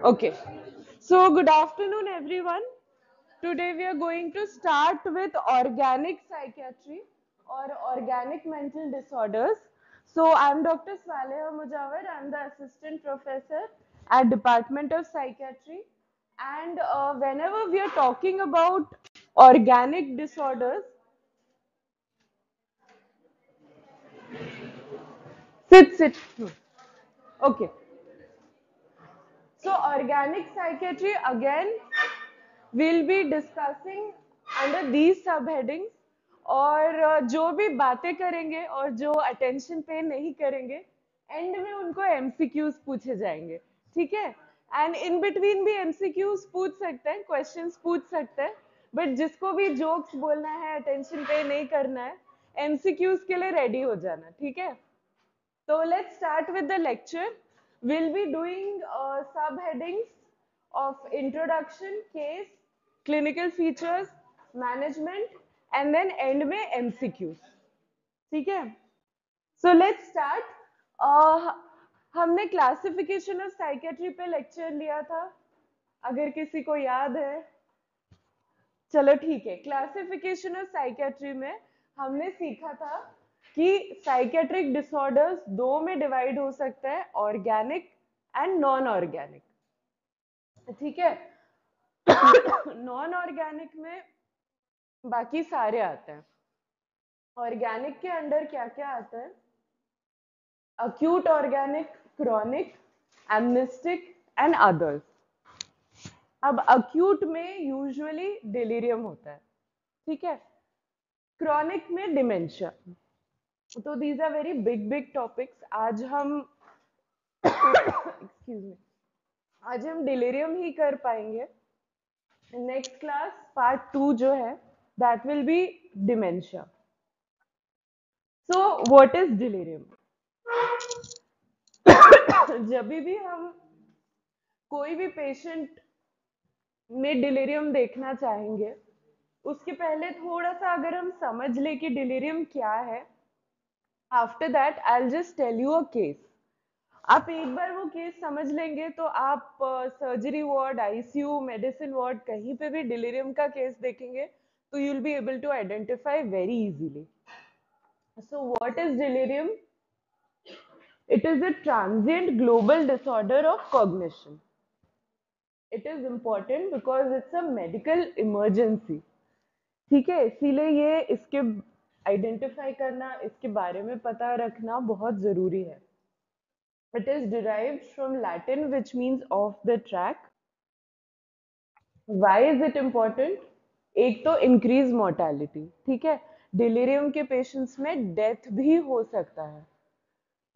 Okay, so good afternoon, everyone. Today we are going to start with organic psychiatry or organic mental disorders. So I'm Dr. Swaleha Mujawar. I'm the assistant professor at Department of Psychiatry. And whenever we are talking about organic disorders, sit. Okay. So organic psychiatry again we'll be discussing under these subheadings और जो भी बातें करेंगे और जो attention पे नहीं करेंगे एंड में उनको एमसीक्यूज पूछे जाएंगे, ठीक है। एंड इन बिटवीन भी एमसीक्यूज पूछ सकते हैं, क्वेश्चंस पूछ सकते हैं, बट जिसको भी जोक्स बोलना है, अटेंशन पे नहीं करना है, एमसीक्यूज के लिए रेडी हो जाना, ठीक है। So let's start with the lecture. We'll be doing subheadings of introduction, case, clinical features, management, and then end में MCQs. ठीक है? So let's start. हमने क्लासिफिकेशन ऑफ साइकेट्री पे लेक्चर लिया था, अगर किसी को याद है। चलो ठीक है, क्लासिफिकेशन ऑफ साइकेट्री में हमने सीखा था कि साइकेट्रिक डिसऑर्डर्स दो में डिवाइड हो सकता है, ऑर्गेनिक एंड नॉन ऑर्गेनिक, ठीक है। नॉन ऑर्गेनिक में बाकी सारे आते हैं, ऑर्गेनिक के अंडर क्या क्या आता है? Acute organic, chronic, amnestic and others. अब अक्यूट में यूजुअली डिलीरियम होता है, ठीक है। क्रॉनिक में डिमेंशिया। तो these are very big topics. आज हम एक्सक्यूज मी, आज हम डिलीरियम ही कर पाएंगे। नेक्स्ट क्लास पार्ट 2 जो है that will be dementia. So what is delirium? जब भी हम कोई भी पेशेंट में डिलीरियम देखना चाहेंगे, उसके पहले थोड़ा सा अगर हम समझ ले कि डिलीरियम क्या है, after that I will just tell you a case. आप एक बार वो केस समझ लेंगे तो आप surgery ward, ICU, medicine ward कहीं पे भी डिलीरियम का केस देखेंगे तो you will be able to identify very easily. So what is delirium? It is a transient global disorder of cognition. It is important because it's a medical emergency, ठीक है। इसीलिए ये इसके आइडेंटिफाई करना, इसके बारे में पता रखना बहुत जरूरी है। It is derived from Latin, which means off the track. Why is it important? एक तो increase mortality, ठीक है। डिलीरियम के पेशेंट्स में डेथ भी हो सकता है,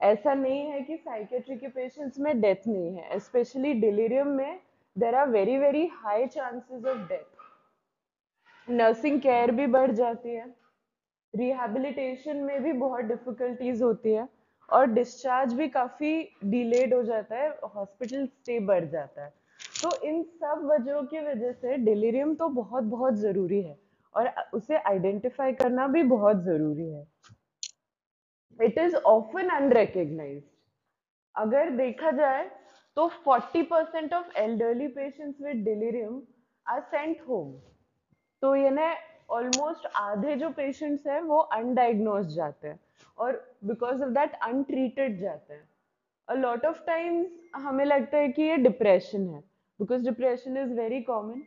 ऐसा नहीं है कि साइकेट्री के पेशेंट्स में डेथ नहीं है। स्पेशली डिलीरियम में there are very high chances of death. Nursing care भी बढ़ जाती है, रिहैबिलिटेशन में भी बहुत डिफिकल्टीज होती है, और डिस्चार्ज भी काफी डिलेड हो जाता है, हॉस्पिटल स्टे बढ़ जाता है। तो इन सब वजहों की वजह से डिलीरियम तो बहुत जरूरी है और उसे आइडेंटिफाई करना भी बहुत जरूरी है। It is often unrecognized. अगर देखा जाए तो 40% of elderly patients with delirium are sent home. तो ये ना ऑलमोस्ट आधे जो पेशेंट्स हैं वो अनडायग्नोज जाते हैं और बिकॉज ऑफ दैट अनट्रीटेड जाते हैं। अ लॉट ऑफ टाइम्स हमें लगता है कि ये डिप्रेशन है, because depression is very common.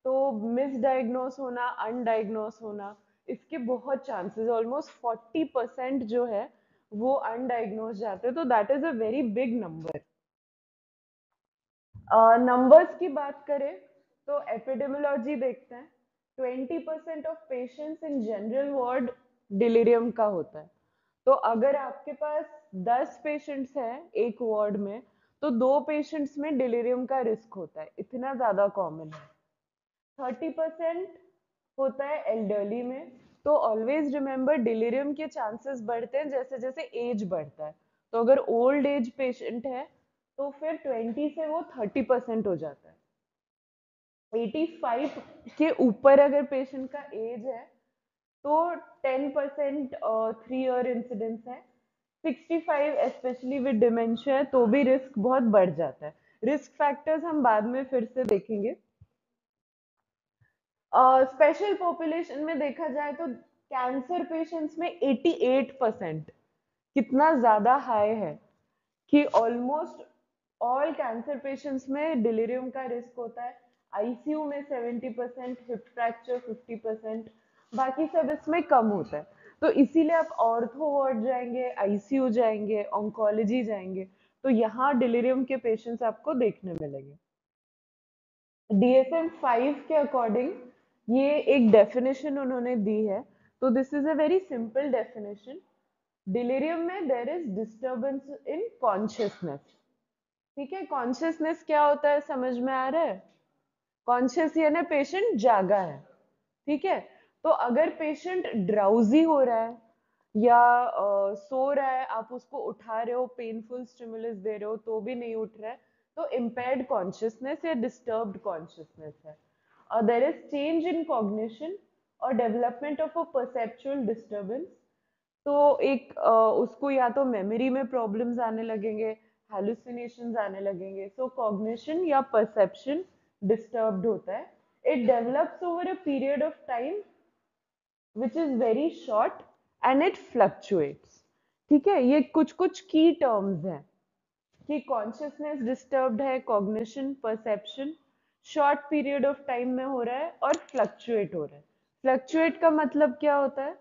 तो मिसडायग्नोस होना, अनडायग्नोस होना, इसके बहुत चांसेस, ऑलमोस्ट 40% जो है वो अनडायग्नोज जाते हैं। तो that is a very big number. Numbers की बात करें तो एपिडेमियोलॉजी देखते हैं, 20% of patients in general ward delirium का होता है। तो अगर आपके पास 10 पेशेंट्स हैं एक वार्ड में, तो 2 पेशेंट्स में डिलीरियम का रिस्क होता है, इतना ज्यादा कॉमन है। 30% होता है एल्डरली में। तो ऑलवेज रिमेंबर डिलीरियम के चांसेस बढ़ते हैं जैसे जैसे एज बढ़ता है। तो अगर ओल्ड एज पेशेंट है तो फिर 20 से वो 30% हो जाता है। 85 के ऊपर अगर पेशेंट का एज है तो 10% 3 ईयर इंसिडेंस है। 65 स्पेशली विद डिमेंशिया तो भी रिस्क बहुत बढ़ जाता है। रिस्क फैक्टर्स हम बाद में फिर से देखेंगे। स्पेशल पॉपुलेशन में देखा जाए तो कैंसर पेशेंट्स में 88% कितना ज्यादा हाई है कि ऑलमोस्ट ऑल कैंसर पेशेंट्स में डिलीरियम का रिस्क होता है। आईसीयू में 70%, हिप फ्रैक्चर 50%, बाकी सब इसमें कम होता है। तो इसीलिए आप ऑर्थो वार्ड जाएंगे, आईसीयू जाएंगे, ऑन्कोलॉजी जाएंगे, तो यहाँ डिलीरियम के पेशेंट्स आपको देखने मिलेंगे। डीएसएम 5 के अकॉर्डिंग ये एक डेफिनेशन उन्होंने दी है। तो this is a very simple definition. Delirium में there is disturbance in consciousness. ठीक है, कॉन्शियसनेस क्या होता है समझ में आ रहा है? कॉन्शियस यानी पेशेंट जागा है। ठीक है, तो अगर पेशेंट ड्राउजी हो रहा है या सो रहा है, आप उसको उठा रहे हो, पेनफुल स्टिमुलस दे रहे हो तो भी नहीं उठ रहा है, तो इम्पेयर्ड कॉन्शियसनेस या डिस्टर्ब्ड कॉन्शियसनेस है। और there is change in cognition और development of a perceptual disturbance. तो एक उसको या तो मेमोरी में प्रॉब्लम्स आने लगेंगे, हैलुसिनेशंस आने लगेंगे। सो कॉग्निशन या परसेप्शन डिस्टर्ब्ड होता है। It develops over a period of time which is very short and it fluctuates. ठीक है, ये कुछ कुछ की टर्म्स हैं कि कॉन्शियसनेस डिस्टर्ब्ड है, cognition, perception short period of time में हो रहा है और फ्लक्चुएट हो रहा है। फ्लक्चुएट का मतलब क्या होता है?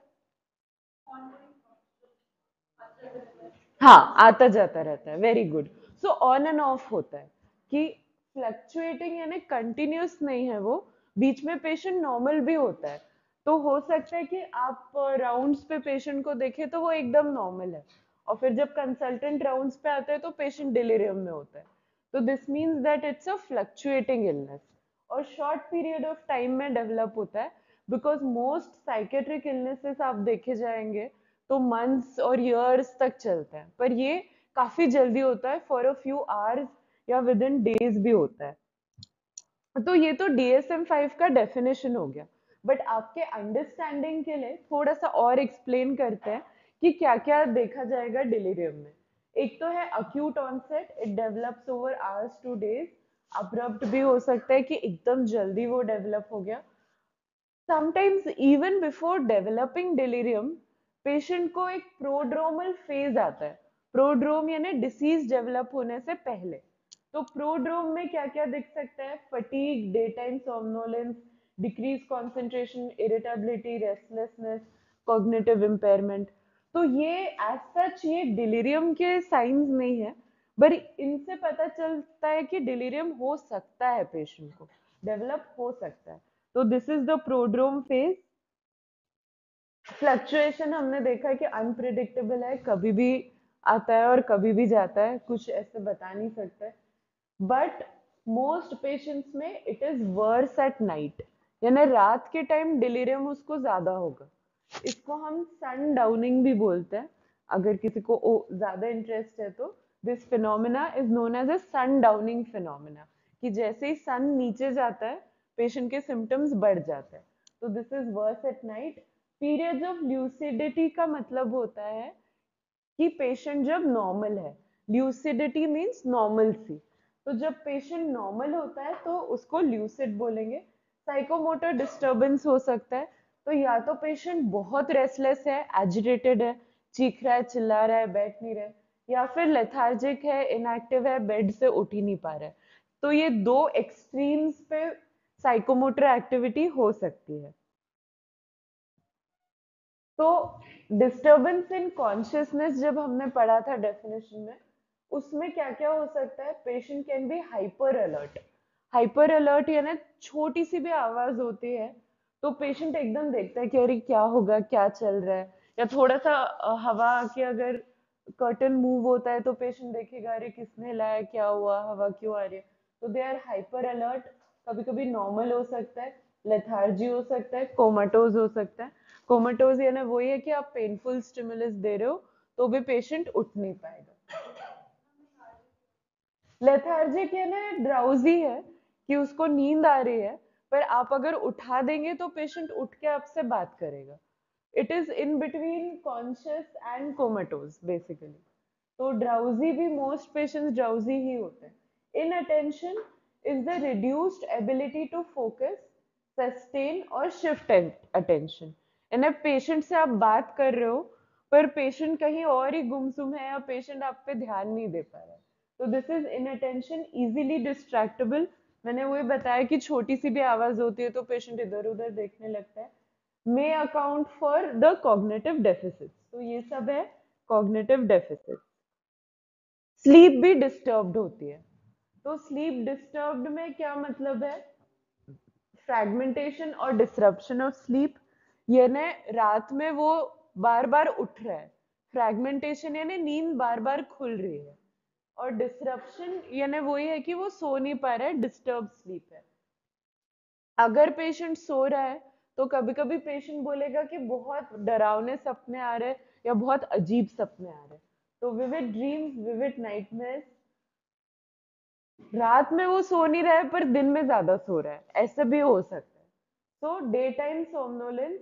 हाँ, आता जाता रहता है। Very good. So on end of होता है कि फ्लक्चुएटिंग यानी कंटिन्यूस नहीं है वो, बीच में पेशेंट नॉर्मल भी होता है। तो हो सकता है कि आप राउंड्स पे पेशेंट को देखें तो वो एकदम नॉर्मल है, और फिर जब कंसल्टेंट राउंड्स पे आते हैं तो पेशेंट डिलीरियम में होता है। तो this means that it's a fluctuating illness और शॉर्ट पीरियड ऑफ टाइम में डेवलप होता है। बिकॉज मोस्ट साइकेट्रिक इलनेसेस आप देखे जाएंगे तो मंथ्स और ईयर्स तक चलता है, पर ये काफी जल्दी होता है, फॉर अ फ्यू आवर्स या विद इन डेज भी होता है। तो ये तो DSM-5 का डेफिनेशन हो गया। बट आपके अंडरस्टैंडिंग के लिए थोड़ा सा और एक्सप्लेन करते हैं कि क्या क्या देखा जाएगा डिलीरियम में। एक तो है acute onset, it develops over hours to days. Abrupt भी हो सकता है कि एकदम जल्दी वो डेवलप हो गया। Sometimes even before developing delirium patient को एक प्रोड्रोमल फेज आता है। प्रोड्रोम यानी डिसीज डेवलप होने से पहले। तो प्रोड्रोम में क्या क्या दिख सकता है? Fatigue, day time somnolence, decrease concentration, irritability, restlessness, cognitive impairment. तो ये एज सच ये डिलीरियम के साइंस नहीं है, पर इनसे पता चलता है कि डिलीरियम हो सकता है, पेशेंट को डेवलप हो सकता है। तो this is the prodrome phase. Fluctuation हमने देखा है कि अनप्रिडिक्टेबल है, कभी भी आता है और कभी भी जाता है, कुछ ऐसे बता नहीं सकते। बट मोस्ट पेशेंट्स में it is worse at night, यानी रात के टाइम डिलीरियम उसको ज्यादा होगा। इसको हम सन डाउनिंग भी बोलते हैं, अगर किसी को ज्यादा इंटरेस्ट है तो। This phenomena is known as a sundowning phenomena, कि जैसे ही सन नीचे जाता है पेशेंट के सिम्टम्स बढ़ जाते हैं। तो this is worse at night. Periods of lucidity का मतलब होता है कि पेशेंट जब नॉर्मल है, ल्यूसिडिटी मीन्स नॉर्मल सी, तो जब पेशेंट नॉर्मल होता है तो उसको ल्यूसिड बोलेंगे। साइकोमोटर डिस्टर्बेंस हो सकता है, तो या तो पेशेंट बहुत रेस्टलेस है, एजिटेटेड है, चीख रहा है, चिल्ला रहा है, बैठ नहीं रहा है, या फिर लेथार्जिक है, इनएक्टिव है, बेड से उठ ही नहीं पा रहा है। तो ये दो एक्सट्रीम्स पे साइकोमोटर एक्टिविटी हो सकती है। तो डिस्टरबेंस इन कॉन्शियसनेस जब हमने पढ़ा था डेफिनेशन में, उसमें क्या क्या हो सकता है? Patient can be hyper alert. Hyper alert यानी छोटी सी भी आवाज होती है तो पेशेंट एकदम देखता है कि अरे क्या होगा, क्या चल रहा है। या थोड़ा सा हवा के अगर कर्टन मूव होता है तो पेशेंट देखेगा अरे किसने हिलाया, क्या हुआ, हवा क्यों आ रही है। तो दे आर हाइपर अलर्ट। कभी कभी नॉर्मल हो सकता है, लेथार्जी हो सकता है, कोमाटोज हो सकता है। कोमाटोज यानी वही है कि आप पेनफुल स्टिमुलस दे रहे हो तो भी पेशेंट उठ नहीं पाएगा। लेथार्जिक यानी ड्राउजी है कि उसको नींद आ रही है, पर आप अगर उठा देंगे तो पेशेंट उठ के आपसे बात करेगा। It is in between conscious and comatose basically. तो ड्राउजी भी मोस्ट पेशेंट्स ड्राउजी ही होते हैं। Inattention is the reduced ability to focus, sustain और shift attention. यानी पेशेंट से आप बात कर रहे हो पर पेशेंट कहीं और ही गुमसुम है या पेशेंट आप पे ध्यान नहीं दे पा रहा है, तो दिस इज इनअटेंशन, इजीली डिस्ट्रैक्टेबल. मैंने वही बताया कि छोटी सी भी आवाज होती है तो पेशेंट इधर उधर देखने लगता है. May account for the cognitive deficit. तो ये सब है कॉग्निटिव डेफिसिट. स्लीप भी डिस्टर्ब्ड होती है. तो स्लीप डिस्टर्ब्ड में क्या मतलब है? फ्रैगमेंटेशन और डिसरप्शन ऑफ स्लीप. यानी रात में वो बार बार उठ रहा है. फ्रैगमेंटेशन यानी नींद बार बार खुल रही है. और डिसरप्शन यानी वही है कि वो सो नहीं पा रहा है, डिस्टर्ब स्लीप है. अगर पेशेंट सो रहा है तो कभी कभी पेशेंट बोलेगा कि बहुत डरावने सपने आ रहे हैं या बहुत अजीब सपने आ रहे हैं. तो विविड ड्रीम्स, विविड नाइटमेयर्स. रात में वो सो नहीं रहा है पर दिन में ज्यादा सो रहा है, ऐसा भी हो सकता है. तो डे टाइम सोमनोलेंस.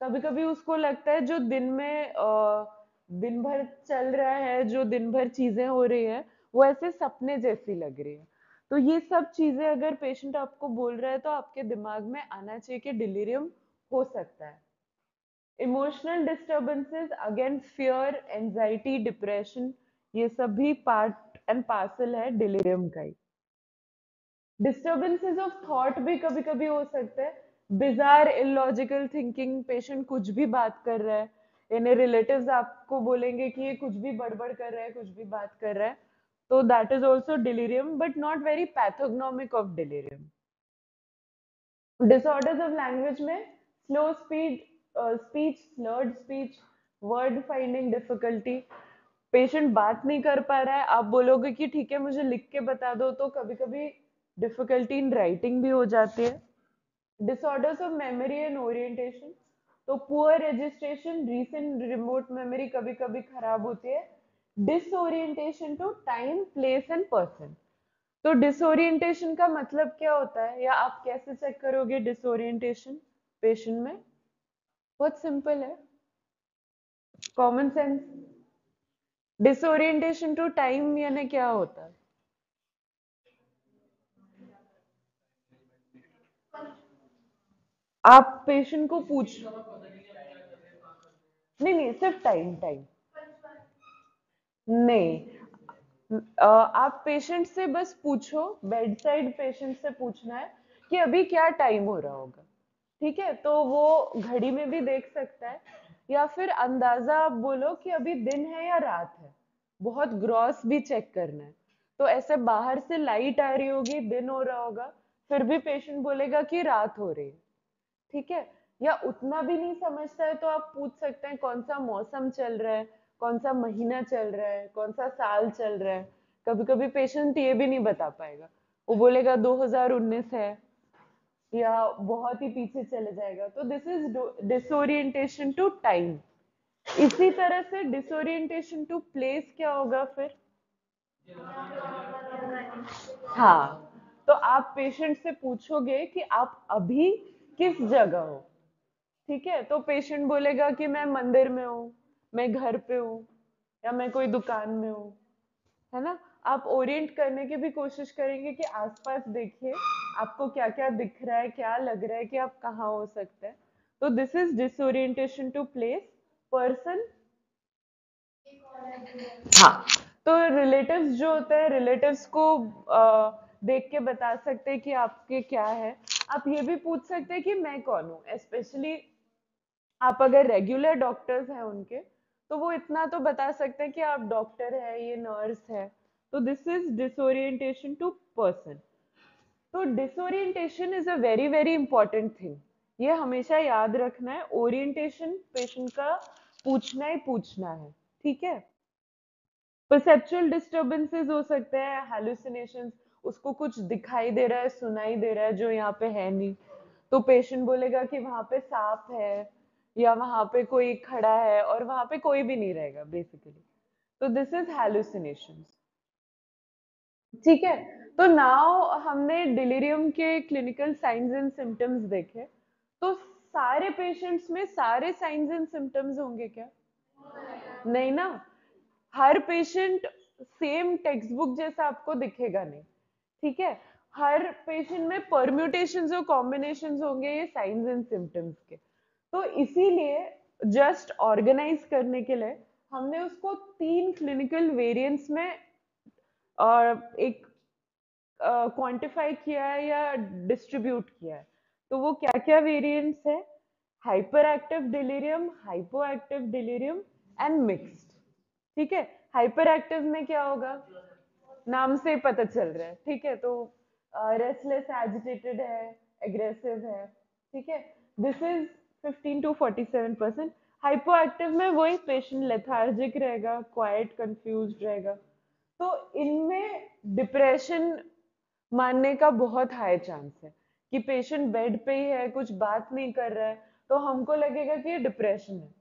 कभी कभी उसको लगता है जो दिन में दिन भर चल रहा है, जो दिन भर चीजें हो रही है वो ऐसे सपने जैसी लग रही है. तो ये सब चीजें अगर पेशेंट आपको बोल रहा है तो आपके दिमाग में आना चाहिए कि डिलीरियम हो सकता है. Emotional disturbances, again fear, anxiety, depression, ये सब भी पार्ट एंड पार्सल है डिलीरियम का ही. डिस्टर्बेंसेस ऑफ थॉट भी कभी कभी हो सकते हैं. बिजार इलॉजिकल थिंकिंग, पेशेंट कुछ भी बात कर रहा है, यानी रिलेटिव्स आपको बोलेंगे कि ये कुछ भी बड़बड़ कर रहा है, कुछ भी बात कर रहा है, तो that is also delirium but not very pathognomonic of delirium. Disorders of language में slow speed speech, slurred speech, word finding difficulty. Patient बात नहीं कर पा रहा है, आप बोलोगे कि ठीक है मुझे लिख के बता दो, तो कभी कभी डिफिकल्टी इन राइटिंग भी हो जाती है. Disorders of memory and orientation. तो poor registration, recent remote memory कभी कभी खराब होती है. Disorientation to time, place and person. तो डिसओरिएंटेशन का मतलब क्या होता है, या आप कैसे चेक करोगे डिसओरिएंटेशन पेशेंट में? बहुत सिंपल है, common sense. Disorientation to time यानी क्या होता है? आप पेशेंट को पूछ, नहीं नहीं, सिर्फ टाइम टाइम नहीं. आप पेशेंट से बस पूछो, बेड साइड पेशेंट से पूछना है कि अभी क्या टाइम हो रहा होगा. ठीक है, तो वो घड़ी में भी देख सकता है, या फिर अंदाजा आप बोलो कि अभी दिन है या रात है. बहुत ग्रॉस भी चेक करना है. तो ऐसे बाहर से लाइट आ रही होगी, दिन हो रहा होगा, फिर भी पेशेंट बोलेगा कि रात हो रही है. ठीक है. या उतना भी नहीं समझता है तो आप पूछ सकते हैं कौन सा मौसम चल रहा है, कौन सा महीना चल रहा है, कौन सा साल चल रहा है. कभी कभी पेशेंट ये भी नहीं बता पाएगा, वो बोलेगा 2019 है या बहुत ही पीछे चले जाएगा. तो this is disorientation to time. इसी तरह से डिसोरिएंटेशन टू प्लेस क्या होगा फिर? हाँ, तो आप पेशेंट से पूछोगे कि आप अभी किस जगह हो. ठीक है, तो पेशेंट बोलेगा कि मैं मंदिर में हूँ, मैं घर पे हूँ, या मैं कोई दुकान में हूँ. है ना? आप ओरिएंट करने की भी कोशिश करेंगे कि आसपास देखिए आपको क्या क्या दिख रहा है, क्या लग रहा है कि आप कहाँ हो सकते हैं. तो this is disorientation to place. Person, हाँ, तो रिलेटिव्स जो होते हैं, रिलेटिव्स को देख के बता सकते हैं कि आपके क्या है. आप ये भी पूछ सकते हैं कि मैं कौन हूँ. स्पेशली आप अगर रेगुलर डॉक्टर्स हैं उनके, तो वो इतना तो बता सकते हैं कि आप डॉक्टर है, ये नर्स है. तो this is disorientation to person. तो disorientation is a very very important thing. ये हमेशा याद रखना है. ओरिएंटेशन पेशेंट का पूछना ही पूछना है. ठीक है. परसेप्चुअल डिस्टर्बेंसेस हो सकते हैं, हैलुसिनेशंस, उसको कुछ दिखाई दे रहा है, सुनाई दे रहा है जो यहाँ पे है नहीं, तो पेशेंट बोलेगा कि वहां पे सांप है या वहां पे कोई खड़ा है, और वहां पे कोई भी नहीं रहेगा बेसिकली. तो दिस इज हैलुसिनेशंस. ठीक है. तो नाउ हमने डिलीरियम के क्लिनिकल साइंस एंड सिम्टम्स देखे. तो सारे पेशेंट्स में सारे साइंस एंड सिम्टम्स होंगे क्या? नहीं ना. हर पेशेंट सेम टेक्स्ट बुक जैसा आपको दिखेगा नहीं. ठीक है, हर पेशेंट में परम्यूटेशंस और कॉम्बिनेशंस होंगे ये साइंस एंड सिम्टम्स के। तो इसीलिए जस्ट ऑर्गेनाइज करने के लिए हमने उसको 3 क्लिनिकल वेरिएंट्स में एक क्वांटिफाई किया है या डिस्ट्रीब्यूट किया है। तो वो क्या क्या वेरिएंट्स है? Hyper active delirium, hypo active delirium and mixed. ठीक है, हाइपर एक्टिव में क्या होगा, नाम से पता चल रहा है। ठीक है, तो रेस्टलेस एजिटेटेड है, एग्रेसिव है। ठीक है, this is 15 to 47%। Hypo active में वही पेशेंट लेथार्जिक रहेगा, क्वाइट, कंफ्यूज्ड रहेगा। तो इनमें डिप्रेशन मानने का बहुत हाई चांस है कि पेशेंट बेड पे ही है, कुछ बात नहीं कर रहा है, तो हमको लगेगा कि ये डिप्रेशन है।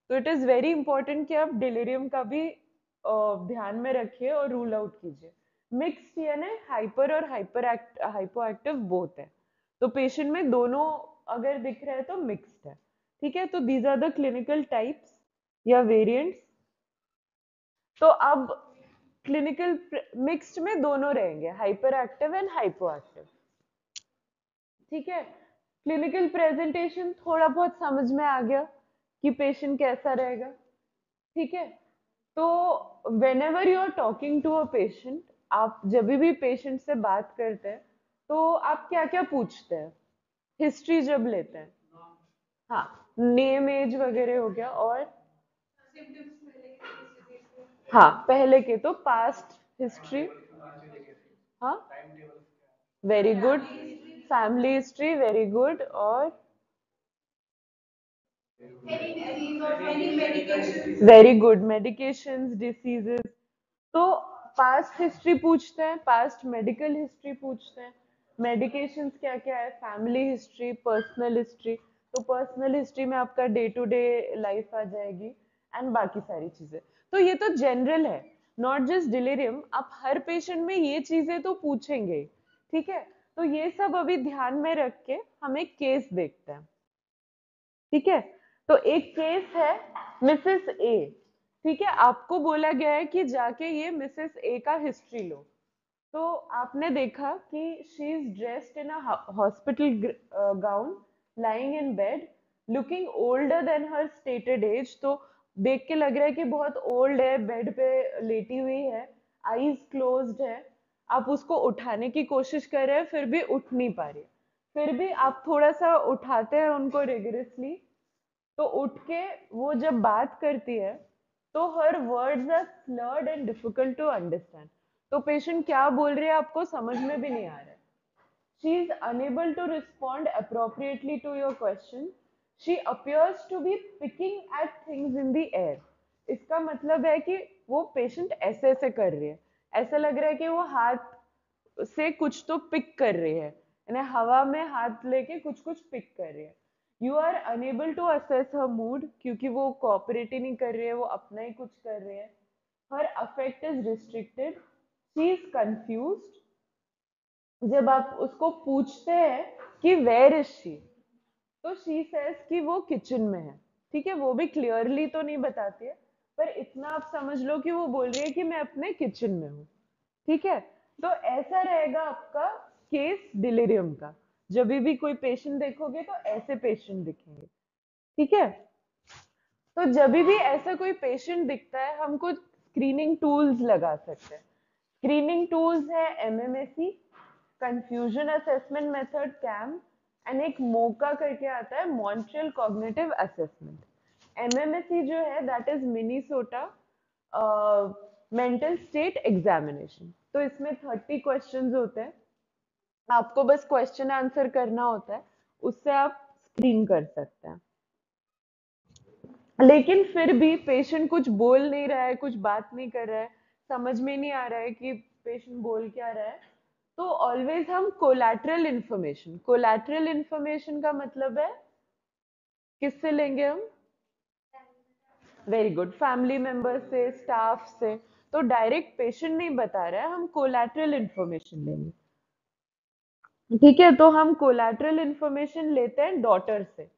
तो इट इज वेरी इंपॉर्टेंट कि आप डिलीरियम का भी ध्यान में रखिए और रूल आउट कीजिए। मिक्स्ड यानी हाइपर और हाइपो एक्टिव बोथ है। तो पेशेंट में दोनों अगर दिख रहा है तो मिक्स्ड है। ठीक है, तो these are the clinical types या वेरिएंट्स। तो अब क्लिनिकल मिक्स्ड में दोनों रहेंगे, hyperactive and hypoactive. ठीक है, क्लिनिकल प्रेजेंटेशन थोड़ा बहुत समझ में आ गया कि पेशेंट कैसा रहेगा। ठीक है, तो whenever you are talking to a patient, आप जब भी पेशेंट से बात करते हैं तो आप क्या क्या पूछते हैं? हिस्ट्री जब लेते हैं, हाँ, नेम एज वगैरह हो गया, और हाँ पहले के तो पास्ट हिस्ट्री, हाँ very good, family history very good, और वेरी गुड, मेडिकेशंस, डिसीजेस। तो पास्ट हिस्ट्री पूछते हैं, पास्ट मेडिकल हिस्ट्री पूछते हैं, मेडिकेशंस क्या क्या है, फैमिली हिस्ट्री, पर्सनल हिस्ट्री। तो पर्सनल हिस्ट्री में आपका डे टू डे लाइफ आ जाएगी एंड बाकी सारी चीजें। तो ये तो जनरल है, नॉट जस्ट डिलीरियम, आप हर पेशेंट में ये चीजें तो पूछेंगे। ठीक है, तो ये सब अभी ध्यान में रख के हम एक केस देखते हैं। ठीक है, तो एक केस है मिसेस ए। ठीक है, आपको बोला गया है कि जाके ये मिसेस ए का हिस्ट्री लो। तो आपने देखा कि she is dressed in a hospital gown, lying in bed, looking older than her stated age. तो देख के लग रहा है कि बहुत ओल्ड है, बेड पे लेटी हुई है, आईज क्लोज्ड है। आप उसको उठाने की कोशिश कर रहे हैं, फिर भी उठ नहीं पा रही है। फिर भी आप थोड़ा सा उठाते हैं उनको रिगरसली, तो उठ के वो जब बात करती है तो her words are slurred and difficult to understand. तो पेशेंट क्या बोल रही है आपको समझ में भी नहीं आ रहा है। She is unable to respond appropriately to your question. She appears to be picking at things in the air. इसका मतलब है कि वो पेशेंट ऐसे ऐसे कर रही है, ऐसा लग रहा है कि वो हाथ से कुछ तो पिक कर रही है, यानी हवा में हाथ लेके कुछ कुछ पिक कर रही है। You are unable to assess her mood, क्योंकि वो कोऑपरेट ही नहीं कर रही है, वो अपना ही कुछ कर रही है। Her affect is restricted, she is confused. जब आप उसको पूछते हैं कि वेयर इज शी, तो शी सेज कि वो किचन में है। ठीक है, वो भी क्लियरली तो नहीं बताती है, पर इतना आप समझ लो कि वो बोल रही है कि मैं अपने किचन में हूँ। ठीक है, तो ऐसा रहेगा आपका केस डिलीरियम का। जब भी कोई पेशेंट देखोगे तो ऐसे पेशेंट दिखेंगे। ठीक है, तो जब भी ऐसा कोई पेशेंट दिखता है हम कुछ स्क्रीनिंग टूल्स लगा सकते हैं। स्क्रीनिंग टूल्स है MMSE, confusion assessment method CAM, and एक मोका करके आता है, मॉन्ट्रियल कॉग्निटिव असेसमेंट। एमएमएसी जो है that is Minnesota mental state examination. तो इसमें 30 क्वेश्चंस होते हैं, आपको बस क्वेश्चन आंसर करना होता है, उससे आप स्क्रीन कर सकते हैं। लेकिन फिर भी पेशेंट कुछ बोल नहीं रहा है, कुछ बात नहीं कर रहा है, समझ में नहीं आ रहा है कि पेशेंट बोल क्या रहा है, तो ऑलवेज हम कोलैटरल इंफॉर्मेशन, कोलैटरल इंफॉर्मेशन का मतलब है किससे लेंगे हम? वेरी गुड, फैमिली मेंबर से, स्टाफ से। तो डायरेक्ट पेशेंट नहीं बता रहा है, हम कोलैटरल इंफॉर्मेशन लेंगे। ठीक है, तो हम कोलैटरल इंफॉर्मेशन लेते हैं डॉटर से।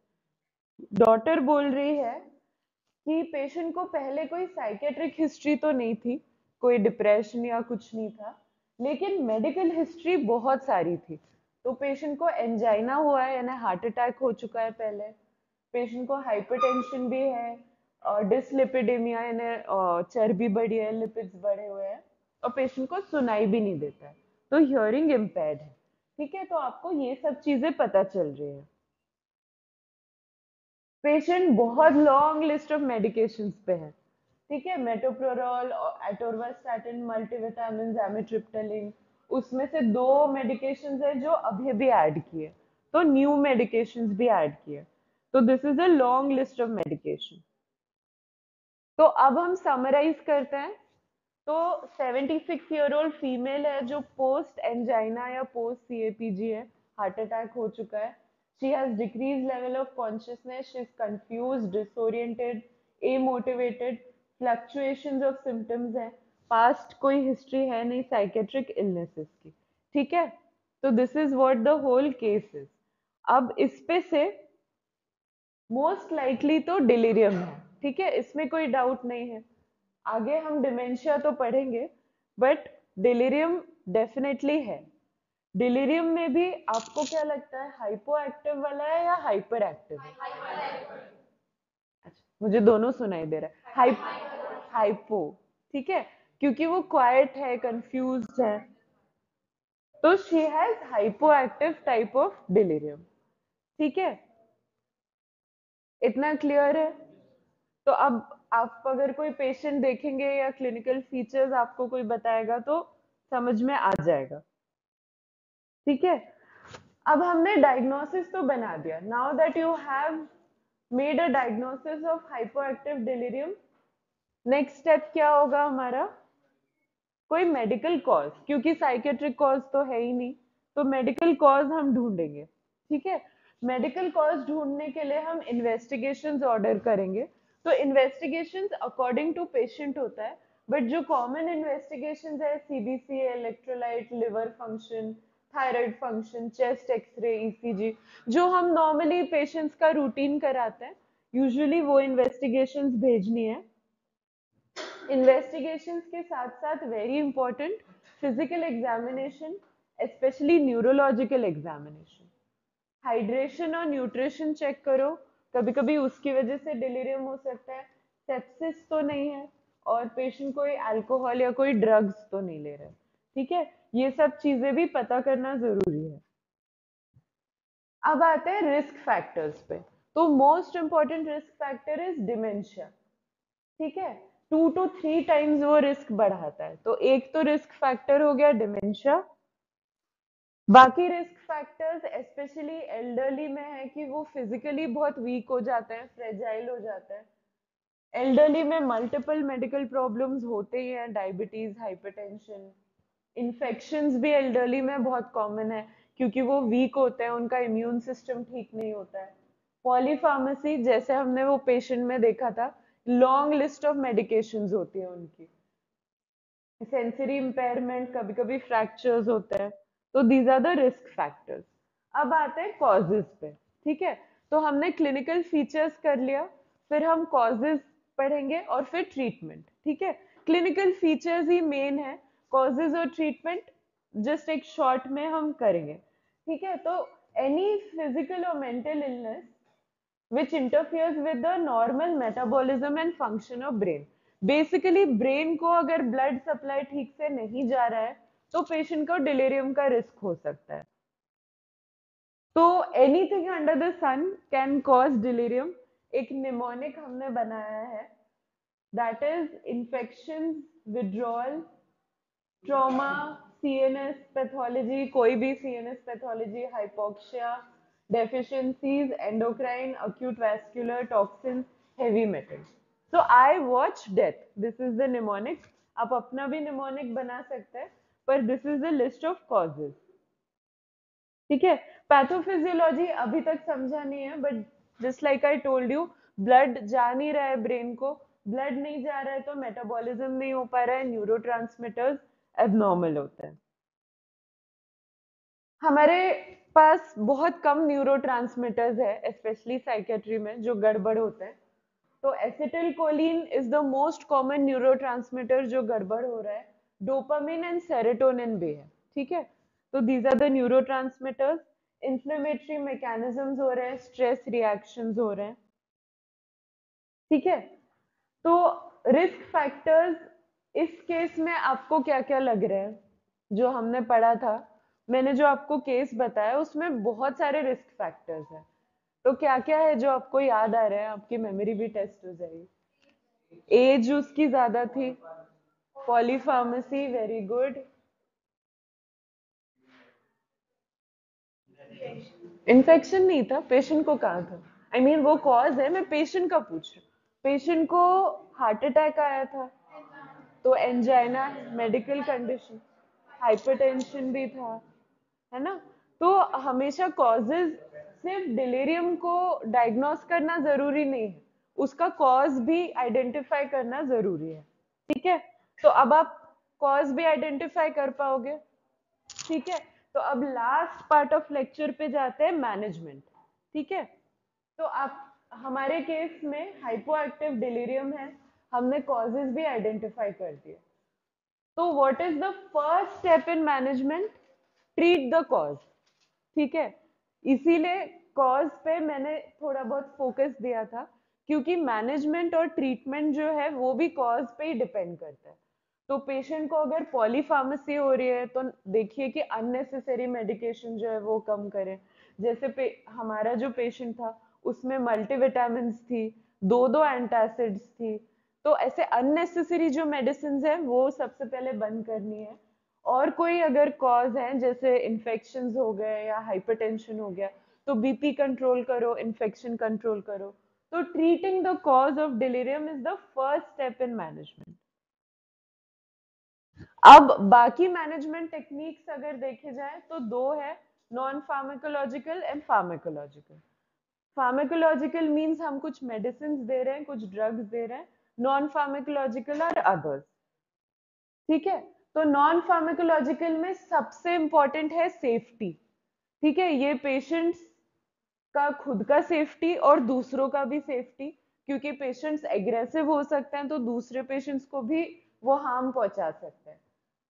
डॉटर बोल रही है कि पेशेंट को पहले कोई साइकेट्रिक हिस्ट्री तो नहीं थी, कोई डिप्रेशन या कुछ नहीं था, लेकिन मेडिकल हिस्ट्री बहुत सारी थी। तो पेशेंट को एंजाइना हुआ है यानी हार्ट अटैक हो चुका है पहले, पेशेंट को हाइपरटेंशन भी है, और डिसलिपिडेमिया यानी चर्बी बढ़ी है, लिपिड्स बढ़े हुए हैं, और पेशेंट को सुनाई भी नहीं देता है, तो हियरिंग इम्पेयर्ड है। ठीक है, तो आपको ये सब चीजें पता चल रही है। पेशेंट बहुत लॉन्ग लिस्ट ऑफ मेडिकेशंस पे है। ठीक है, मेटोप्रोरोल, एटोर्वास्टैटिन, मल्टीविटामिन, एमिट्रिप्टालिन, उसमें से 2 मेडिकेशंस है जो अभी भी ऐड किए, तो न्यू मेडिकेशंस भी ऐड किए। तो this is a long list of medication. तो अब हम समराइज करते हैं। तो 76-ईयर-ओल्ड फीमेल है जो पोस्ट एंजाइना या पोस्ट सीएपीजी है, हार्ट अटैक हो चुका है। She has decrease level of consciousness, she is confuse, disoriented, amotivated, fluctuations of symptoms है, पास्ट कोई हिस्ट्री है नहीं साइकेट्रिक इलनेसेस की। ठीक है, तो this is what the whole case is. अब इस पे से मोस्ट लाइकली तो डिलीरियम है। ठीक है, इसमें कोई डाउट नहीं है। आगे हम डिमेंशिया तो पढ़ेंगे, बट डिलीरियम डेफिनेटली है। डिलीरियम में भी आपको क्या लगता है, हाइपो एक्टिव वाला है या हाइपर एक्टिव है? अच्छा, मुझे दोनों सुनाई दे रहा है। हाइपो। ठीक है, क्योंकि वो क्वाइट है, कंफ्यूज्ड है, तो she has hypo active type of delirium. ठीक है, इतना क्लियर है? तो अब आप अगर कोई पेशेंट देखेंगे या क्लिनिकल फीचर्स आपको कोई बताएगा तो समझ में आ जाएगा। ठीक है, अब हमने डायग्नोसिस तो बना दिया। Now that you have made a diagnosis of hypoactive delirium, next step क्या होगा हमारा? कोई मेडिकल कॉज, क्योंकि साइकेट्रिक कॉज तो है ही नहीं, तो मेडिकल कॉज हम ढूंढेंगे। ठीक है, मेडिकल कॉज ढूंढने के लिए हम इन्वेस्टिगेशंस ऑर्डर करेंगे। तो इन्वेस्टिगेशंस अकॉर्डिंग टू पेशेंट होता है, बट जो कॉमन इन्वेस्टिगेशंस है, CBC, electrolyte, liver function, thyroid function, chest X-ray, ECG, जो हम नॉर्मली पेशेंट्स का रूटीन कराते हैं, यूजुअली वो इन्वेस्टिगेशंस भेजनी है। इन्वेस्टिगेशंस के साथ साथ very important physical examination, specially neurological examination. Hydration और न्यूट्रिशन चेक करो, कभी कभी उसकी वजह से डिलीरियम हो सकता है। सेप्सिस तो नहीं है, और पेशेंट कोई अल्कोहल या कोई ड्रग्स तो नहीं ले रहे। ठीक है, ये सब चीजें भी पता करना जरूरी है। अब आते हैं रिस्क फैक्टर्स पे। तो most important risk factor is dementia. ठीक है, 2 to 3 टाइम्स वो रिस्क बढ़ाता है। तो एक तो रिस्क फैक्टर हो गया डिमेंशिया। बाकी रिस्क फैक्टर्स स्पेशली एल्डरली में है कि वो फिजिकली बहुत वीक हो जाते हैं, फ्रेजाइल हो जाते हैं। एल्डरली में मल्टीपल मेडिकल प्रॉब्लम्स होते ही हैं, डायबिटीज, हाइपरटेंशन, इन्फेक्शंस भी एल्डरली में बहुत कॉमन है, क्योंकि वो वीक होते हैं, उनका इम्यून सिस्टम ठीक नहीं होता है। पॉलीफार्मेसी, जैसे हमने वो पेशेंट में देखा था, लॉन्ग लिस्ट ऑफ मेडिकेशंस होती है उनकी। सेंसरी इम्पेयरमेंट, कभी कभी फ्रैक्चर्स होते हैं। तो these are the risk factors. अब आते हैं कॉजेज पे। ठीक है, तो हमने क्लिनिकल फीचर्स कर लिया, फिर हम कॉजेज पढ़ेंगे और फिर ट्रीटमेंट। ठीक है, क्लिनिकल फीचर्स ही मेन है, कॉजेज और ट्रीटमेंट जस्ट एक शॉर्ट में हम करेंगे। ठीक है, तो एनी फिजिकल और mental illness which interferes with the normal metabolism and function of brain. Basically brain को अगर ब्लड सप्लाई ठीक से नहीं जा रहा है तो पेशेंट को डिलीरियम का रिस्क हो सकता है। तो anything under the sun can cause delirium. एक निमोनिक हमने बनाया है, that is infection, withdrawal, trauma, CNS pathology, कोई भी CNS pathology, hypoxia, deficiencies, endocrine, acute vascular, toxins, heavy metals. So I watch death. This is the mnemonic. आप अपना भी mnemonic बना सकते हैं, पर this is the list of causes. ठीक है, पैथोफिजियोलॉजी अभी तक समझा नहीं है, but just like I told you, blood जा नहीं रहा है ब्रेन को, ब्लड नहीं जा रहा है तो मेटाबॉलिज्म नहीं हो पा रहा है, न्यूरोट्रांसमीटर्स एबनॉर्मल होते हैं। हमारे पास बहुत कम न्यूरोट्रांसमीटर्स है, स्पेशली साइकेट्री में, जो गड़बड़ होते हैं। तो acetylcholine is the most common neurotransmitter जो गड़बड़ हो रहा है। डोपामिन एंड सेरोटोनिन भी है, ठीक है। तो these are the neurotransmitters. Inflammatory mechanisms हो रहे हैं, स्ट्रेस रिएक्शंस हो रहे हैं, ठीक है। तो रिस्क फैक्टर्स इस केस में आपको क्या क्या लग रहे हैं? जो हमने पढ़ा था, मैंने जो आपको केस बताया उसमें बहुत सारे रिस्क फैक्टर्स हैं। तो क्या क्या है जो आपको याद आ रहा है? आपकी मेमोरी भी टेस्ट हो जाएगी। एज उसकी ज्यादा थी, पॉलीफार्मेसी, वेरी गुड। इन्फेक्शन नहीं था, पेशेंट को कहा था, आई मीन वो कॉज है, मैं पेशेंट का पूछ रही हूँ। पेशेंट को हार्ट अटैक आया था, तो एंजाइना, मेडिकल कंडीशन, हाइपरटेंशन भी था, है ना। तो हमेशा कॉजेज, सिर्फ डिलीरियम को डायग्नोस करना जरूरी नहीं है, उसका कॉज भी आइडेंटिफाई करना जरूरी है, ठीक है। तो अब आप कॉज भी आइडेंटिफाई कर पाओगे, ठीक है। तो अब लास्ट पार्ट ऑफ लेक्चर पे जाते हैं, मैनेजमेंट, ठीक है। तो आप, हमारे केस में हाइपो एक्टिव डिलीरियम है, हमने कॉजेज भी आइडेंटिफाई कर दिए। तो what is the first step in management? Treat the cause, ठीक है। इसीलिए कॉज पे मैंने थोड़ा बहुत फोकस दिया था, क्योंकि मैनेजमेंट और ट्रीटमेंट जो है वो भी कॉज पे ही डिपेंड करता है। तो पेशेंट को अगर पॉलीफार्मेसी हो रही है तो देखिए कि अननेसेसरी मेडिकेशन जो है वो कम करें। जैसे हमारा जो पेशेंट था उसमें मल्टीविटामिन थी, दो दो एंटासिड्स थी, तो ऐसे अननेसेसरी जो मेडिसिन है वो सबसे पहले बंद करनी है। और कोई अगर कॉज है जैसे इन्फेक्शंस हो गए या हाइपरटेंशन हो गया, तो बीपी कंट्रोल करो, इन्फेक्शन कंट्रोल करो। तो treating the cause of delirium is the first step in management. अब बाकी मैनेजमेंट टेक्निक्स अगर देखे जाए तो दो है, non pharmacological and pharmacological. Pharmacological means हम कुछ मेडिसिन दे रहे हैं, कुछ ड्रग्स दे रहे हैं। नॉन फार्माकोलॉजिकल आर अदर्स, ठीक है। तो नॉन फार्माकोलॉजिकल में सबसे इंपॉर्टेंट है सेफ्टी, ठीक है। ये पेशेंट्स का खुद का सेफ्टी और दूसरों का भी सेफ्टी, क्योंकि पेशेंट्स एग्रेसिव हो सकते हैं तो दूसरे पेशेंट्स को भी वो हार्म पहुंचा सकते हैं।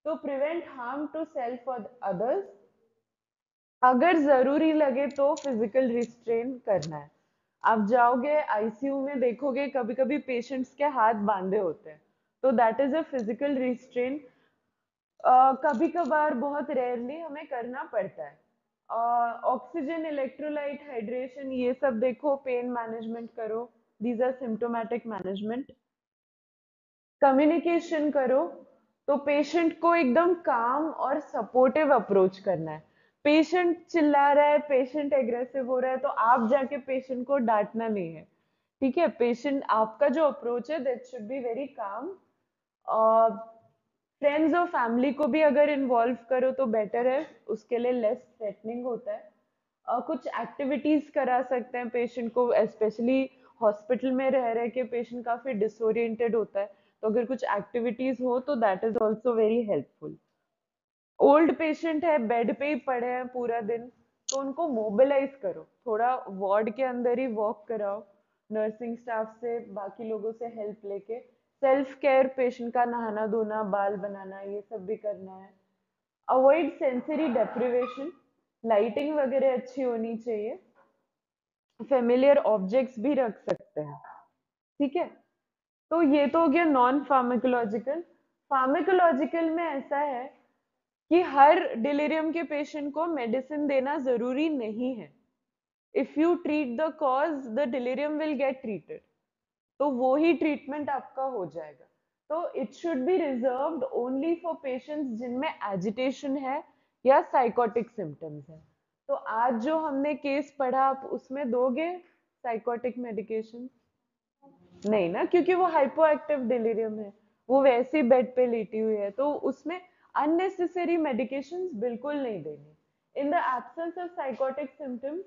तो प्रिवेंट हार्म टू सेल्फ और अदर्स। अगर जरूरी लगे तो फिजिकल रिस्ट्रेन करना है। आप जाओगे आईसीयू में, देखोगे कभी कभी पेशेंट्स के हाथ बांधे होते हैं, तो that is a physical restrain. कभी कभार, बहुत रेयरली हमें करना पड़ता है। ऑक्सीजन, इलेक्ट्रोलाइट, हाइड्रेशन, ये सब देखो, पेन मैनेजमेंट करो, these are symptomatic management. Communication करो, तो पेशेंट को एकदम काम और सपोर्टिव अप्रोच करना है। पेशेंट चिल्ला रहा है, पेशेंट एग्रेसिव हो रहा है, तो आप जाके पेशेंट को डांटना नहीं है, ठीक है। पेशेंट, आपका जो अप्रोच है that should be very calm. Friends और फैमिली को भी अगर इन्वॉल्व करो तो बेटर है, उसके लिए लेस थ्रेटनिंग होता है। कुछ एक्टिविटीज करा सकते हैं पेशेंट को, स्पेशली हॉस्पिटल में रह रहे के पेशेंट काफी डिसोरिएंटेड होता है, तो अगर कुछ एक्टिविटीज हो तो that is also very helpful. Old patient है, बेड पे ही पड़े हैं पूरा दिन, तो उनको मोबिलाइज करो, थोड़ा वार्ड के अंदर ही वॉक कराओ, नर्सिंग स्टाफ से, बाकी लोगों से हेल्प लेके। सेल्फ केयर, पेशेंट का नहाना धोना, बाल बनाना, ये सब भी करना है। अवॉइड सेंसरी डेप्रिवेशन, लाइटिंग वगैरह अच्छी होनी चाहिए। फेमिलियर ऑब्जेक्ट्स भी रख सकते हैं, ठीक है। तो ये तो हो गया नॉन फार्माकोलॉजिकल। फार्माकोलॉजिकल में ऐसा है कि हर डिलीरियम के पेशेंट को मेडिसिन देना जरूरी नहीं है। If you treat the cause, the delirium will get treated, तो वो ही ट्रीटमेंट आपका हो जाएगा। तो it should be reserved only for patients जिनमें एजिटेशन है या साइकोटिक सिम्टम्स है। तो आज जो हमने केस पढ़ा, आप उसमें दोगे साइकोटिक मेडिकेशन? नहीं ना, क्योंकि वो हाइपो एक्टिव डिलीरियम है, वो वैसे ही बेड पे लेटी हुई है, तो उसमें अननेसेसरी मेडिकेशंस बिल्कुल नहीं देनी। In the absence of psychotic symptoms,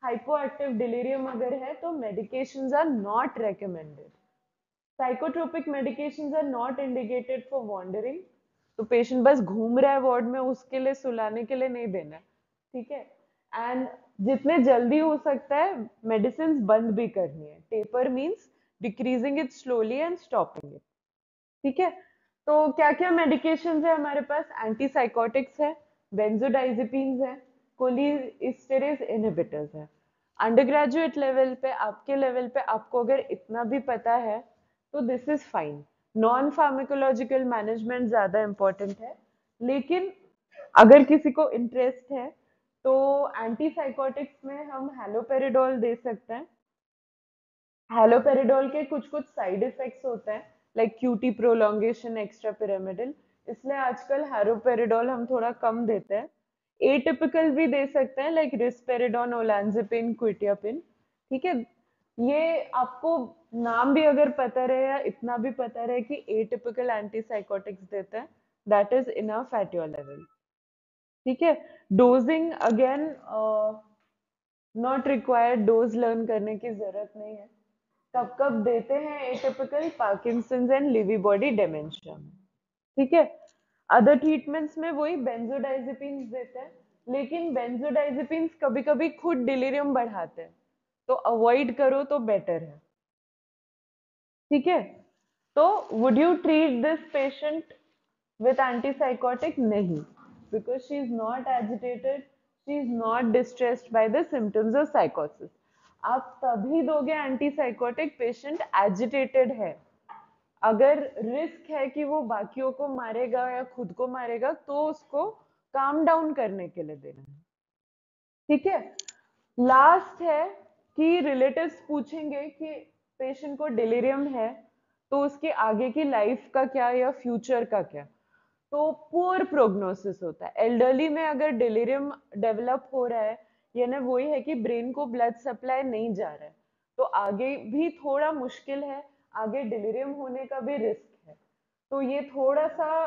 hypoactive delirium अगर है तो medications are not recommended. Psychotropic medications are not indicated for wandering. तो पेशेंट बस घूम रहा है वार्ड में, उसके लिए सुलाने के लिए नहीं देना, ठीक है। एंड जितने जल्दी हो सकता है मेडिसिन बंद भी करनी है। Taper means decreasing it slowly and stopping it, ठीक है। तो क्या क्या मेडिकेशंस है हमारे पास? एंटीसाइकोटिक्स है, बेंजोडाइजेपिन्स है, कोलिस्टेरेज इनहिबिटर्स है। अंडर ग्रेजुएट लेवल पे, आपके लेवल पे आपको अगर इतना भी पता है तो this is fine. Non pharmacological management ज्यादा इंपॉर्टेंट है, लेकिन अगर किसी को इंटरेस्ट है तो एंटीसाइकोटिक्स में हम हैलोपेरिडोल दे सकते हैं। हैलोपेरिडोल के कुछ कुछ साइड इफेक्ट्स होते हैं, like QT prolongation, extrapyramidal, इसलिए आजकल हैलोपेरिडोल हम थोड़ा कम देते हैं। एटिपिकल भी दे सकते हैं, लाइक रिस्पेरिडोन, ओलांजापिन, क्विटियापिन। ठीक है, ये आपको नाम भी अगर पता रहे या इतना भी पता रहे कि एटिपिकल एंटीसाइकोटिक्स देते हैं, that is enough at your level. ठीक है, dosing again not required, dose learn करने की जरूरत नहीं है। कब कब देते हैं atypical? Parkinson's and Levi body dementia में। ठीक है, अदर ट्रीटमेंट्स में वही बेंजोडाइजेपिन्स देते हैं, लेकिन बेंजोडाइजेपिन्स कभी कभी खुद डिलीरियम बढ़ाते हैं, तो अवॉइड करो तो बेटर है। ठीक है, तो would you treat this patient with antipsychotic? नहीं, because she is not agitated, she is not distressed by the symptoms of साइकोसिस। आप तभी दोगे एंटीसाइकोटिक, पेशेंट एजिटेटेड है। अगर रिस्क है कि वो बाकियों को मारेगा या खुद को मारेगा, तो उसको काम डाउन करने के लिए देना है। ठीक है, लास्ट है कि रिलेटिव्स पूछेंगे कि पेशेंट को डिलीरियम है तो उसके आगे की लाइफ का क्या या फ्यूचर का क्या। तो पुअर प्रोग्नोसिस होता है एल्डरली में अगर डिलीरियम डेवलप हो रहा है, यानी वही है कि ब्रेन को ब्लड सप्लाई नहीं जा रहा है, तो आगे भी थोड़ा मुश्किल है, आगे डिलीरियम होने का भी रिस्क है। तो ये थोड़ा सा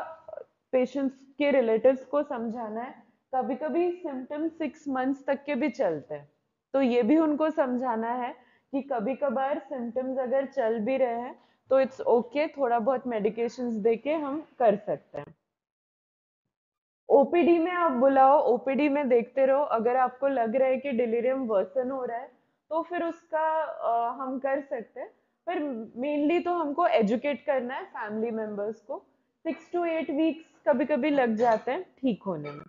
पेशेंट्स के रिलेटिव्स को समझाना है। कभी कभी सिम्टम्स 6 मंथ्स तक के भी चलते हैं, तो ये भी उनको समझाना है कि कभी कभार सिम्टम्स अगर चल भी रहे हैं तो इट्स ओके, थोड़ा बहुत मेडिकेशंस देके हम कर सकते हैं। ओपीडी में आप बुलाओ, ओपीडी में देखते रहो, अगर आपको लग रहा है कि डिलीरियम वर्सन हो रहा है तो फिर उसका हम कर सकते हैं। पर मेनली तो हमको एजुकेट करना है फैमिली मेंबर्स को। 6 to 8 वीक्स कभी कभी लग जाते हैं ठीक होने में।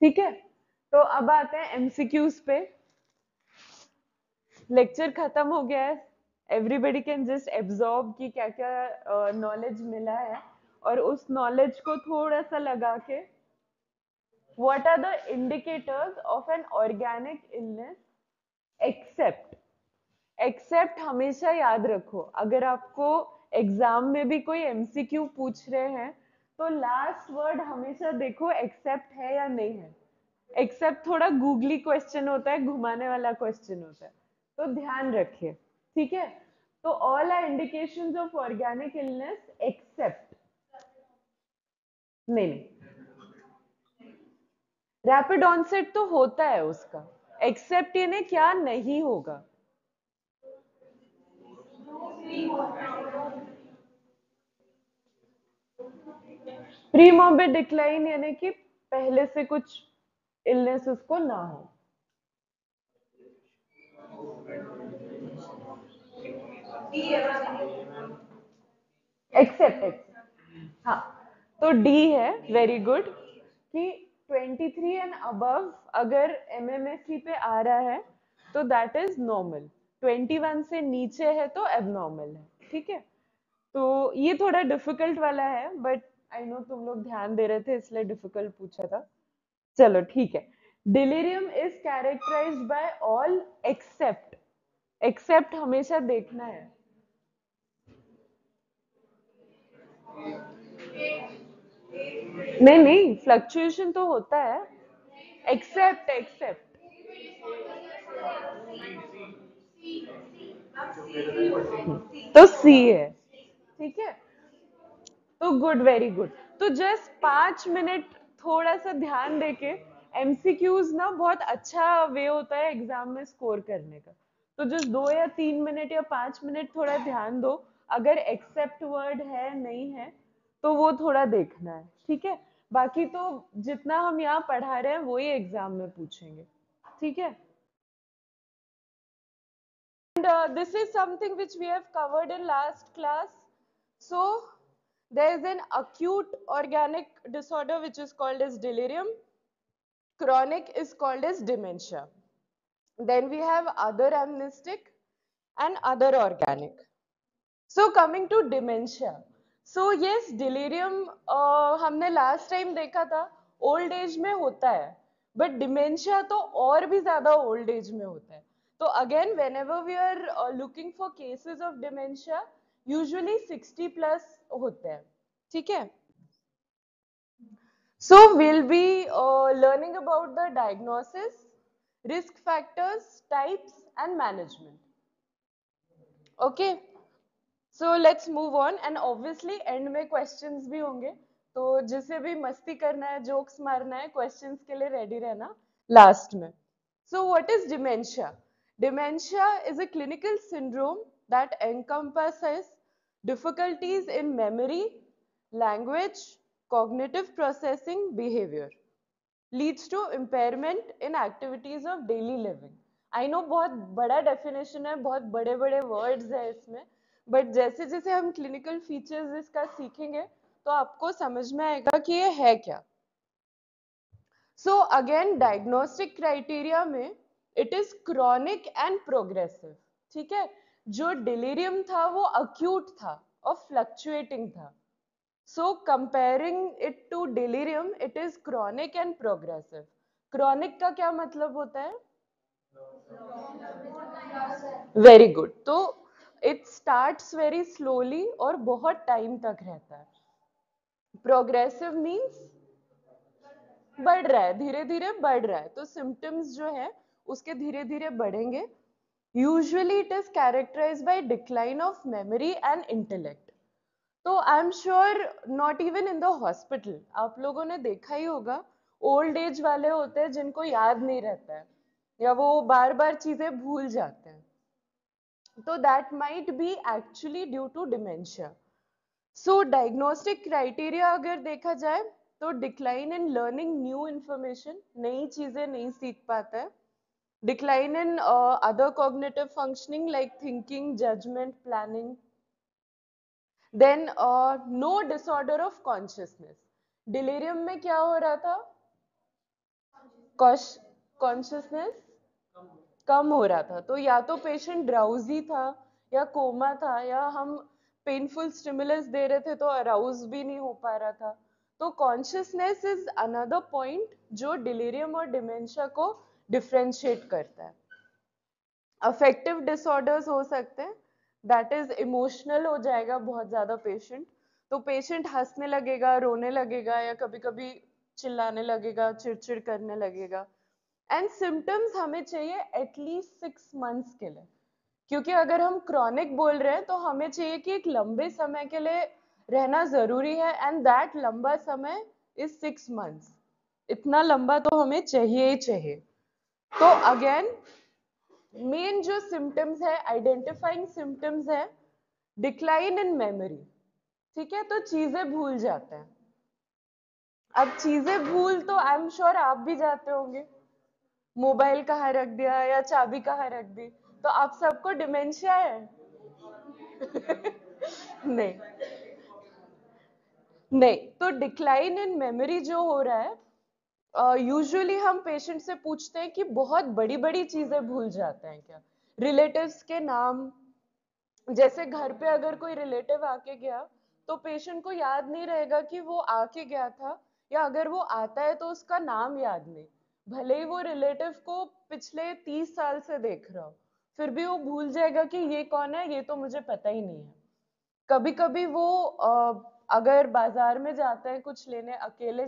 ठीक है, तो अब आते हैं एमसीक्यूज पे। लेक्चर खत्म हो गया है, एवरीबडी कैन जस्ट एब्जॉर्ब कि क्या क्या नॉलेज मिला है, और उस नॉलेज को थोड़ा सा लगा के what are the indicators of an organic illness except? Except हमेशा याद रखो, अगर आपको एग्जाम में भी कोई एमसीक्यू पूछ रहे हैं तो लास्ट वर्ड हमेशा देखो एक्सेप्ट है या नहीं है। एक्सेप्ट थोड़ा गूगली क्वेश्चन होता है, घुमाने वाला क्वेश्चन होता है, तो ध्यान रखिए। ठीक है, तो all are indications of organic illness except, नहीं नहीं, रैपिड ऑनसेट तो होता है उसका, एक्सेप्ट यानी क्या नहीं होगा। प्री मॉर्बिड डिक्लाइन यानी कि पहले से कुछ इलनेस उसको ना हो। एक्सेप्ट, हाँ, तो डी है, वेरी गुड, कि 23 एंड अबव अगर एमएमएससी पे आ रहा है तो दैट इज नॉर्मल, 21 से नीचे है तो एबनॉर्मल है। ठीक है, तो ये थोड़ा डिफिकल्ट वाला है, बट आई नो तुम लोग ध्यान दे रहे थे इसलिए डिफिकल्ट पूछा था। चलो ठीक है, delirium is characterized by all except, except हमेशा देखना है। नहीं नहीं, फ्लक्चुएशन तो होता है, एक्सेप्ट एक्सेप्ट, तो सी है। ठीक है, तो गुड, वेरी गुड। तो जस्ट 5 मिनट थोड़ा सा ध्यान देके, एमसीक्यूज ना बहुत अच्छा वे होता है एग्जाम में स्कोर करने का, तो जस्ट 2 या 3 मिनट या 5 मिनट थोड़ा ध्यान दो, अगर एक्सेप्ट वर्ड है नहीं है तो वो थोड़ा देखना है। ठीक है, बाकी तो जितना हम यहाँ पढ़ा रहे हैं वही एग्जाम में पूछेंगे। ठीक है, and this is something which we have covered in last class. So there is an acute organic disorder which is called as delirium. Chronic is called as dementia. Then we have other amnestic and other organic. So coming to dementia. So yes, delirium हमने last time देखा था old age में होता है, but dementia तो और भी ज़्यादा old age में होता है. तो again, whenever we are looking for cases of dementia, usually 60 plus होते हैं, ठीक है? So we'll be learning about the diagnosis, risk factors, types, and management. Okay. So let's move on, and obviously end में questions भी होंगे, तो जिसे भी मस्ती करना है, jokes मारना है, questions के लिए ready रहना last में. So what is dementia? Dementia is a clinical syndrome that encompasses difficulties in memory, language, cognitive processing, behavior. Leads to impairment in activities of daily living. I know बहुत बड़ा definition है, बहुत बड़े बड़े words है इसमें, but जैसे जैसे हम clinical features इसका सीखेंगे तो आपको समझ में आएगा कि ये है क्या. So again, diagnostic criteria में it is chronic and progressive. ठीक है, जो delirium था वो acute था और fluctuating था. So comparing it to delirium, it is chronic and progressive. Chronic का क्या मतलब होता है? Very good. तो it starts very slowly और बहुत time तक रहता है. Progressive means बढ़ रहा है, धीरे धीरे बढ़ रहा है. तो symptoms जो है उसके धीरे धीरे बढ़ेंगे. Usually it is characterized by decline of memory and intellect. तो I am sure not even in the hospital आप लोगों ने देखा ही होगा, ओल्ड एज वाले होते हैं जिनको याद नहीं रहता है या वो बार बार चीजें भूल जाते हैं, तो that might be actually due to dementia. So diagnostic criteria अगर देखा जाए तो decline in learning new information, नई चीजें नहीं सीख पाता है. Decline in other cognitive functioning like thinking, judgement, planning. Then no disorder of consciousness. Delirium में क्या हो रहा था? Consciousness कम हो रहा था. तो या तो पेशेंट ड्राउजी था या कोमा था या हम पेनफुल स्टिमुलस दे रहे थे तो अराउज भी नहीं हो पा रहा था. तो कॉन्शियसनेस इज अनदर पॉइंट जो डिलीरियम और डिमेंशिया को डिफरेंशिएट करता है. अफेक्टिव डिसऑर्डर्स हो सकते हैं, दैट इज इमोशनल हो जाएगा बहुत ज्यादा पेशेंट, तो पेशेंट हंसने लगेगा, रोने लगेगा या कभी कभी चिल्लाने लगेगा, चिड़चिड़ करने लगेगा. एंड सिम्टम्स हमें चाहिए एटलीस्ट 6 मंथ्स के लिए, क्योंकि अगर हम क्रॉनिक बोल रहे हैं तो हमें चाहिए कि एक लंबे समय के लिए रहना जरूरी है, एंड दैट लंबा समय इज 6 मंथ्स. इतना लंबा तो हमें चाहिए ही चाहिए. तो अगेन मेन जो सिम्टम्स है, आइडेंटिफाइंग सिम्टम्स है डिक्लाइन इन मेमोरी. ठीक है, तो चीजें भूल जाते हैं. अब चीजें भूल तो आई एम श्योर आप भी जाते होंगे, मोबाइल कहाँ रख दिया या चाबी कहाँ रख दी, तो आप सबको डिमेंशिया है? नहीं नहीं. तो डिक्लाइन इन मेमोरी जो हो रहा है, यूजुअली हम पेशेंट से पूछते हैं कि बहुत बड़ी बड़ी चीजें भूल जाते हैं क्या? रिलेटिव्स के नाम, जैसे घर पे अगर कोई रिलेटिव आके गया तो पेशेंट को याद नहीं रहेगा कि वो आके गया था, या अगर वो आता है तो उसका नाम याद नहीं, भले ही वो रिलेटिव को पिछले 30 साल से देख रहा हो, फिर भी वो भूल जाएगा कि ये कौन है, ये तो मुझे पता ही नहीं है. कभी कभी वो अगर बाजार में जाता है कुछ लेने, अकेले